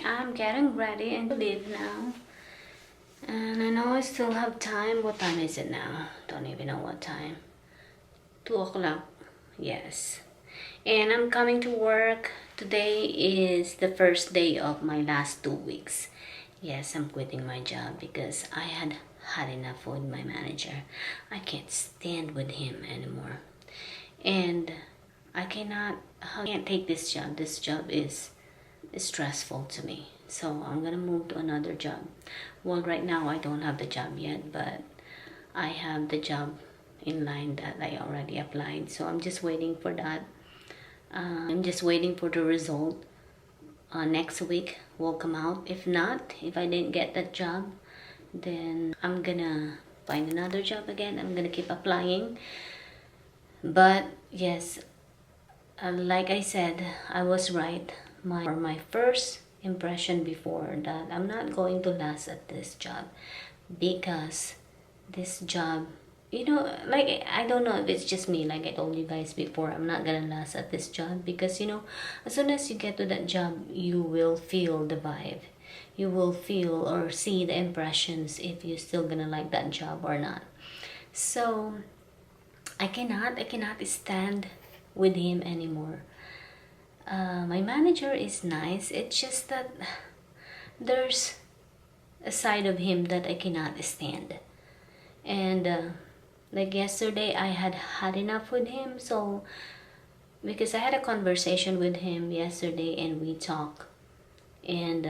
I'm getting ready and leave now. And I know I still have time. What time is it now? Don't even know what time. 2 o'clock. Yes. And I'm coming to work. Today is the first day of my last 2 weeks. Yes, I'm quitting my job because I had enough with my manager. I can't stand with him anymore. And I can't take this job. This job is stressful to me. So I'm gonna move to another job. Well, right now I don't have the job yet, but I have the job in line that I already applied. So I'm just waiting for that. I'm just waiting for the result. Next week will come out. If not, if I didn't get that job, then I'm gonna find another job again. I'm gonna keep applying. But yes, like I said, I was right. My first impression before that I'm not going to last at this job, because this job, like, I don't know if it's just me. Like I told you guys before, I'm not gonna last at this job because as soon as you get to that job, you will feel the vibe. You will feel or see the impressions if you're still gonna like that job or not. So I cannot stand with him anymore. My manager is nice. It's just that there's a side of him that I cannot stand. And like yesterday, I had enough with him. So because I had a conversation with him yesterday and we talked, and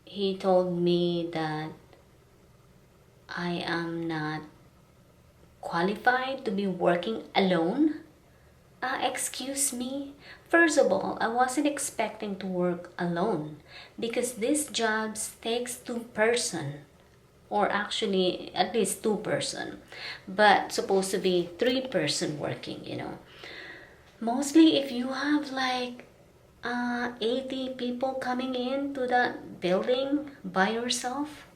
he told me that I am not qualified to be working alone. Excuse me. First of all, I wasn't expecting to work alone because this job takes 2 person, or actually at least 2 person, but supposed to be 3 person working. Mostly if you have like 80 people coming into that building by yourself,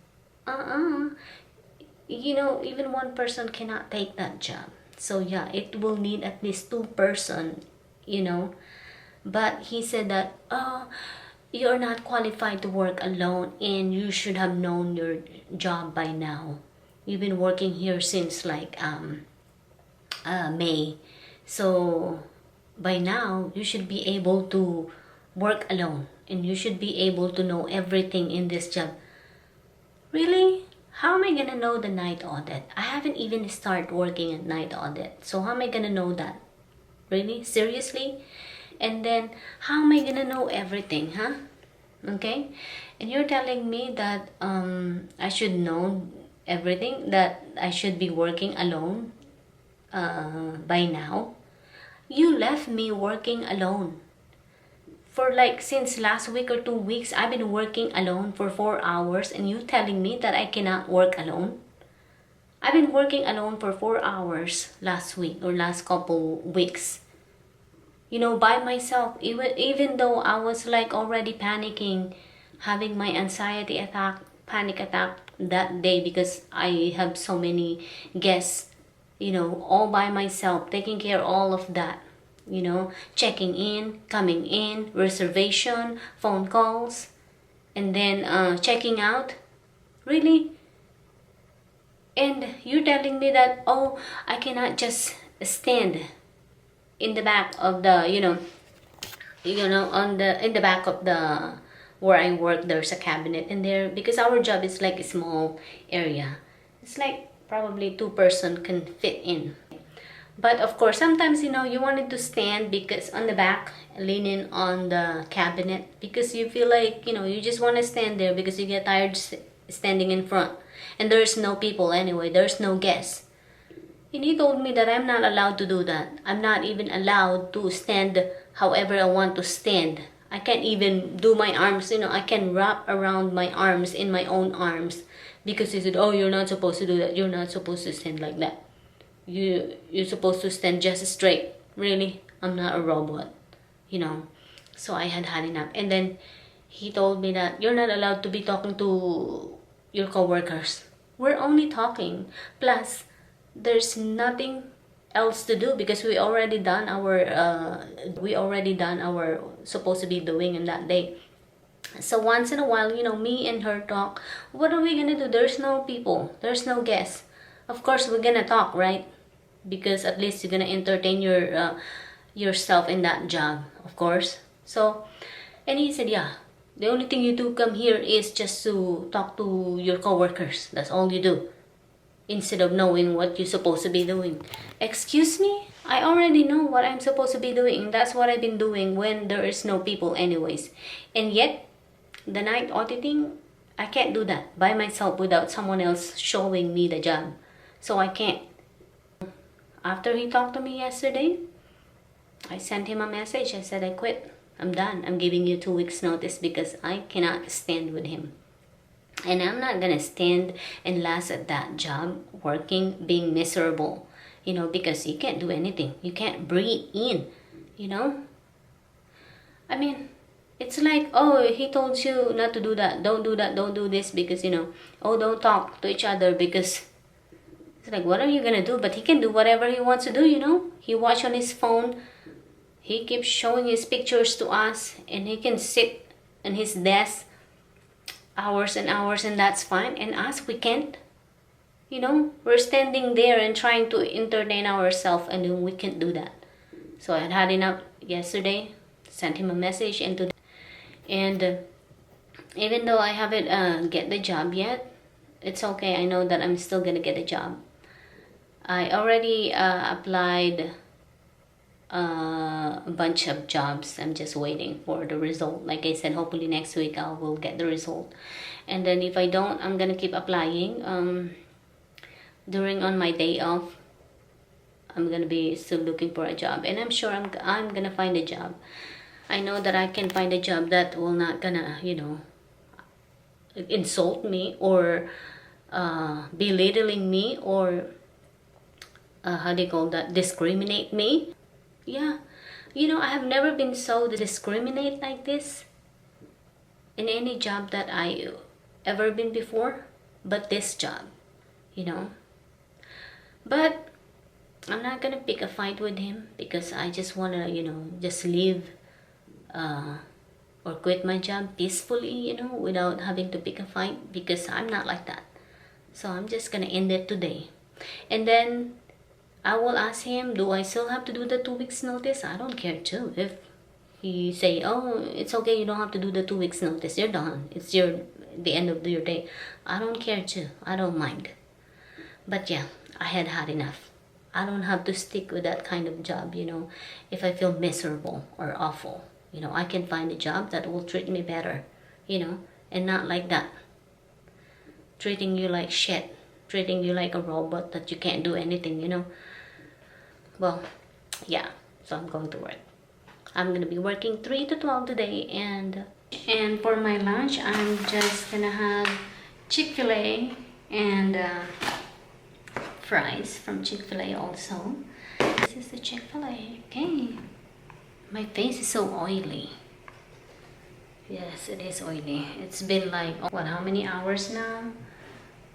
even 1 person cannot take that job. So yeah, it will need at least 2 person. But he said that, oh, you're not qualified to work alone and you should have known your job by now. You've been working here since like May. So by now you should be able to work alone and you should be able to know everything in this job. Really? How am I gonna know the night audit? I haven't even started working at night audit. So how am I gonna know that? Really? Seriously? And then how am I gonna know everything, huh? Okay? And you're telling me that I should know everything, that I should be working alone by now. You left me working alone. For like since last week or 2 weeks, I've been working alone for 4 hours and you telling me that I cannot work alone? I've been working alone for 4 hours last week or last couple weeks. By myself, even though I was like already panicking, having my anxiety attack, panic attack that day because I have so many guests, all by myself, taking care of all of that. Checking in, coming in, reservation, phone calls, and then checking out. Really? And you're telling me that, oh, I cannot just stand in the back of the, in the back of the where I work. There's a cabinet in there because our job is like a small area. It's like probably 2 person can fit in. But of course, sometimes, you wanted to stand because on the back, leaning on the cabinet because you feel like, you just want to stand there because you get tired standing in front. And there's no people anyway. There's no guests. And he told me that I'm not allowed to do that. I'm not even allowed to stand however I want to stand. I can't even do my arms, I can wrap around my arms in my own arms because he said, oh, you're not supposed to do that. You're not supposed to stand like that. You're supposed to stand just straight. Really? I'm not a robot. So I had enough. And then he told me that you're not allowed to be talking to your coworkers. We're only talking. Plus, there's nothing else to do because we already done our supposed to be doing in that day. So once in a while, me and her talk. What are we gonna do? There's no people. There's no guests. Of course, we're gonna talk, right? Because at least you're gonna entertain yourself in that job, of course. So, and he said, yeah, the only thing you do come here is just to talk to your coworkers. That's all you do. Instead of knowing what you're supposed to be doing. Excuse me? I already know what I'm supposed to be doing. That's what I've been doing when there is no people anyways. And yet, the night auditing, I can't do that by myself without someone else showing me the job. So I can't. After he talked to me yesterday, I sent him a message. I said, I quit. I'm done. I'm giving you 2 weeks notice because I cannot stand with him. And I'm not gonna stand and last at that job, working, being miserable, because you can't do anything. You can't breathe in, I mean, it's like, oh, he told you not to do that, don't do this because, oh, don't talk to each other because it's like, what are you gonna do? But he can do whatever he wants to do, He watch on his phone, he keeps showing his pictures to us, and he can sit in his desk hours and hours, and that's fine. And us, we can't. We're standing there and trying to entertain ourselves, and then we can't do that. So I had enough yesterday. Sent him a message, and even though I haven't get the job yet, it's okay. I know that I'm still gonna get a job. I already applied a bunch of jobs. I'm just waiting for the result. Like I said, hopefully next week I will get the result. And then if I don't, I'm gonna keep applying. During on my day off, I'm gonna be still looking for a job, and I'm sure I'm gonna find a job. I know that I can find a job that will not gonna insult me or belittling me or how do you call that, discriminate me. Yeah, I have never been so discriminate like this in any job that I ever been before, but this job, But I'm not gonna pick a fight with him because I just wanna, just leave or quit my job peacefully, without having to pick a fight, because I'm not like that. So I'm just gonna end it today. And then I will ask him, do I still have to do the 2 weeks notice? I don't care too. If he say, oh, it's okay, you don't have to do the 2 weeks notice, you're done, it's the end of your day, I don't care too. I don't mind. But yeah, I had enough. I don't have to stick with that kind of job, if I feel miserable or awful. I can find a job that will treat me better, and not like that. Treating you like shit, treating you like a robot that you can't do anything, Well, yeah, so I'm going to work. I'm going to be working 3 to 12 today, and for my lunch, I'm just going to have Chick-fil-A and fries from Chick-fil-A also. This is the Chick-fil-A, okay. My face is so oily. Yes, it is oily. It's been like, how many hours now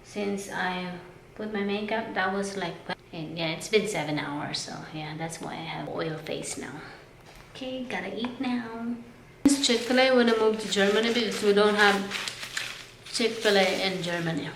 since I put my makeup? That was like, and yeah, it's been 7 hours, so yeah, that's why I have oil face now. Okay, gotta eat now. Chick-fil-A when I moved to Germany because we don't have Chick-fil-A in Germany.